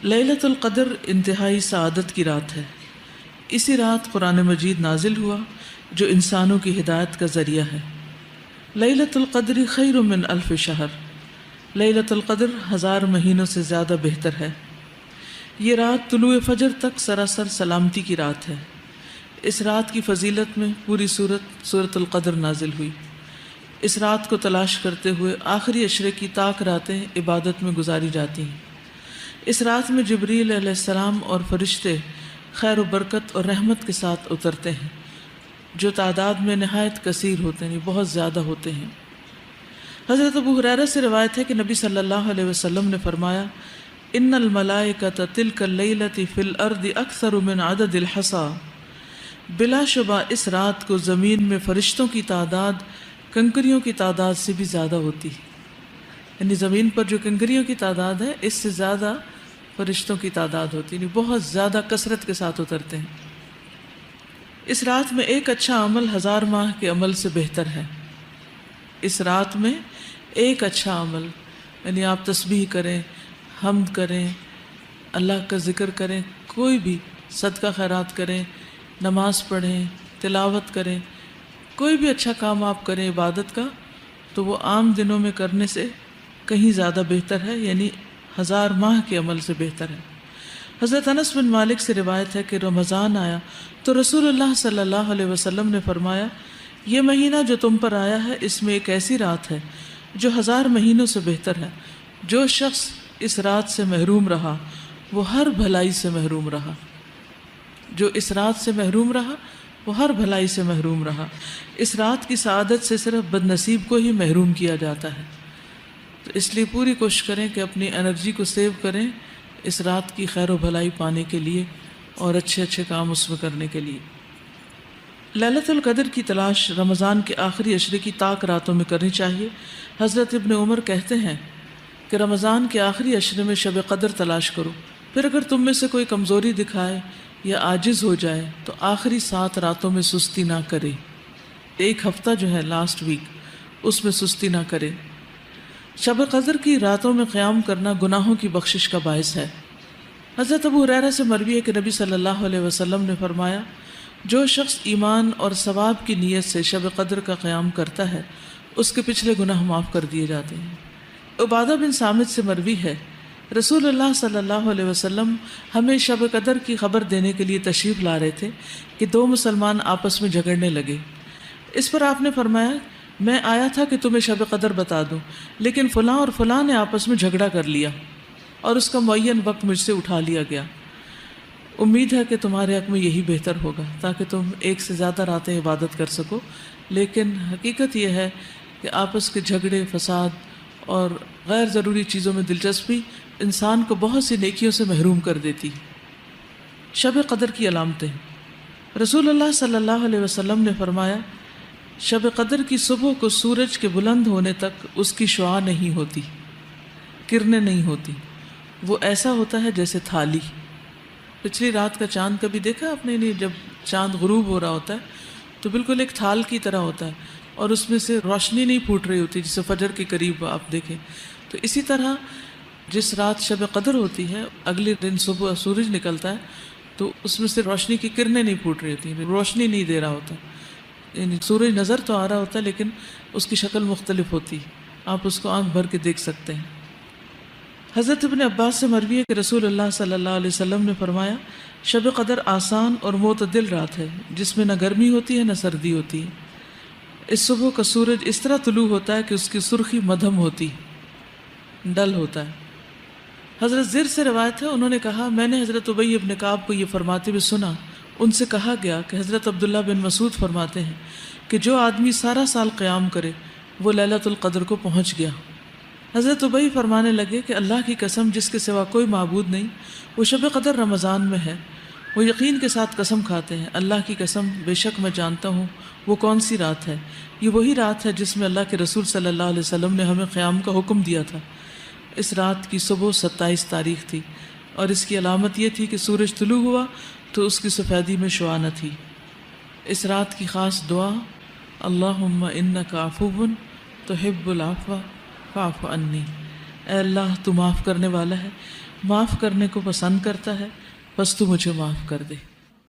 لیلۃ القدر انتہائی سعادت کی رات ہے۔ اسی رات قرآن مجید نازل ہوا جو انسانوں کی ہدایت کا ذریعہ ہے۔ لیلۃ القدر خیر من الف شہر، لیلۃ القدر 1000 مہینوں سے زیادہ بہتر ہے۔ یہ رات طلوع فجر تک سراسر سلامتی کی رات ہے۔ اس رات کی فضیلت میں پوری سورۃ القدر نازل ہوئی۔ اس رات کو تلاش کرتے ہوئے آخری عشرے کی طاق راتیں عبادت میں گزاری جاتی ہیں۔ اس رات میں جبریل علیہ السلام اور فرشتے خیر و برکت اور رحمت کے ساتھ اترتے ہیں، جو تعداد میں نہایت کثیر ہوتے ہیں، بہت زیادہ ہوتے ہیں۔ حضرت ابو ہریرہ سے روایت ہے کہ نبی صلی اللہ علیہ وسلم نے فرمایا، ان الملائکۃ تلک اللیلۃ فی الارض اکثر من عدد الحصی، بلا شبہ اس رات کو زمین میں فرشتوں کی تعداد کنکریوں کی تعداد سے بھی زیادہ ہوتی ہے۔ یعنی زمین پر جو کنکریوں کی تعداد ہے اس سے زیادہ فرشتوں کی تعداد ہوتی ہے، یعنی بہت زیادہ کثرت کے ساتھ اترتے ہیں۔ اس رات میں ایک اچھا عمل 1000 ماہ کے عمل سے بہتر ہے۔ اس رات میں ایک اچھا عمل، یعنی آپ تسبیح کریں، حمد کریں، اللہ کا ذکر کریں، کوئی بھی صدقہ خیرات کریں، نماز پڑھیں، تلاوت کریں، کوئی بھی اچھا کام آپ کریں عبادت کا، تو وہ عام دنوں میں کرنے سے کہیں زیادہ بہتر ہے، یعنی 1000 ماہ کے عمل سے بہتر ہے۔ حضرت انس بن مالک سے روایت ہے کہ رمضان آیا تو رسول اللہ صلی اللہ علیہ وسلم نے فرمایا، یہ مہینہ جو تم پر آیا ہے اس میں ایک ایسی رات ہے جو 1000 مہینوں سے بہتر ہے۔ جو شخص اس رات سے محروم رہا وہ ہر بھلائی سے محروم رہا۔ جو اس رات سے محروم رہا وہ ہر بھلائی سے محروم رہا۔ اس رات کی سعادت سے صرف بد نصیب کو ہی محروم کیا جاتا ہے۔ تو اس لیے پوری کوشش کریں کہ اپنی انرجی کو سیو کریں اس رات کی خیر و بھلائی پانے کے لیے اور اچھے اچھے کام اس میں کرنے کے لیے۔ لیلۃ القدر کی تلاش رمضان کے آخری عشرے کی طاق راتوں میں کرنی چاہیے۔ حضرت ابن عمر کہتے ہیں کہ رمضان کے آخری عشرے میں شب قدر تلاش کرو، پھر اگر تم میں سے کوئی کمزوری دکھائے یا عاجز ہو جائے تو آخری 7 راتوں میں سستی نہ کرے۔ ایک ہفتہ جو ہے لاسٹ ویک، اس میں سستی نہ کرے۔ شب قدر کی راتوں میں قیام کرنا گناہوں کی بخشش کا باعث ہے۔ حضرت ابو ہریرہ سے مروی ہے کہ نبی صلی اللہ علیہ وسلم نے فرمایا، جو شخص ایمان اور ثواب کی نیت سے شب قدر کا قیام کرتا ہے اس کے پچھلے گناہ معاف کر دیے جاتے ہیں۔ عبادہ بن صامت سے مروی ہے، رسول اللہ صلی اللہ علیہ وسلم ہمیں شب قدر کی خبر دینے کے لیے تشریف لا رہے تھے کہ 2 مسلمان آپس میں جھگڑنے لگے۔ اس پر آپ نے فرمایا، میں آیا تھا کہ تمہیں شب قدر بتا دوں، لیکن فلاں اور فلاں نے آپس میں جھگڑا کر لیا اور اس کا معین وقت مجھ سے اٹھا لیا گیا۔ امید ہے کہ تمہارے حق میں یہی بہتر ہوگا تاکہ تم ایک سے زیادہ راتیں عبادت کر سکو، لیکن حقیقت یہ ہے کہ آپس کے جھگڑے، فساد اور غیر ضروری چیزوں میں دلچسپی انسان کو بہت سی نیکیوں سے محروم کر دیتی۔ شب قدر کی علامتیں، رسول اللہ صلی اللہ علیہ وسلم نے فرمایا، شب قدر کی صبح کو سورج کے بلند ہونے تک اس کی شعاع نہیں ہوتی، کرنیں نہیں ہوتی، وہ ایسا ہوتا ہے جیسے تھالی۔ پچھلی رات کا چاند کبھی دیکھا آپ نے؟ نہیں، جب چاند غروب ہو رہا ہوتا ہے تو بالکل ایک تھال کی طرح ہوتا ہے اور اس میں سے روشنی نہیں پھوٹ رہی ہوتی جسے فجر کے قریب آپ دیکھیں۔ تو اسی طرح جس رات شب قدر ہوتی ہے، اگلے دن صبح سورج نکلتا ہے تو اس میں سے روشنی کی کرنیں نہیں پھوٹ رہی ہوتی، روشنی نہیں دے رہا ہوتا، یعنی سورج نظر تو آ رہا ہوتا ہے لیکن اس کی شکل مختلف ہوتی ہے، آپ اس کو آنکھ بھر کے دیکھ سکتے ہیں۔ حضرت ابن عباس سے مروی ہے کہ رسول اللہ صلی اللہ علیہ وسلم نے فرمایا، شب قدر آسان اور معتدل رات ہے جس میں نہ گرمی ہوتی ہے نہ سردی ہوتی ہے۔ اس صبح کا سورج اس طرح طلوع ہوتا ہے کہ اس کی سرخی مدھم ہوتی، ڈل ہوتا ہے۔ حضرت زر سے روایت ہے، انہوں نے کہا، میں نے حضرت ابی بن کعب کو یہ فرماتے ہوئے سنا۔ ان سے کہا گیا کہ حضرت عبداللہ بن مسعود فرماتے ہیں کہ جو آدمی سارا سال قیام کرے وہ لیلۃ القدر کو پہنچ گیا۔ حضرت ابی فرمانے لگے کہ اللہ کی قسم جس کے سوا کوئی معبود نہیں، وہ شب قدر رمضان میں ہے۔ وہ یقین کے ساتھ قسم کھاتے ہیں، اللہ کی قسم بے شک میں جانتا ہوں وہ کون سی رات ہے۔ یہ وہی رات ہے جس میں اللہ کے رسول صلی اللہ علیہ وسلم نے ہمیں قیام کا حکم دیا تھا۔ اس رات کی صبح 27 تاریخ تھی اور اس کی علامت یہ تھی کہ سورج طلوع ہوا تو اس کی سفیدی میں شعاع نہ تھی۔ اس رات کی خاص دعا، اللہم انک عفو تحب العفو فاعف عنی، اے اللہ تو معاف کرنے والا ہے، معاف کرنے کو پسند کرتا ہے، بس تو مجھے معاف کر دے۔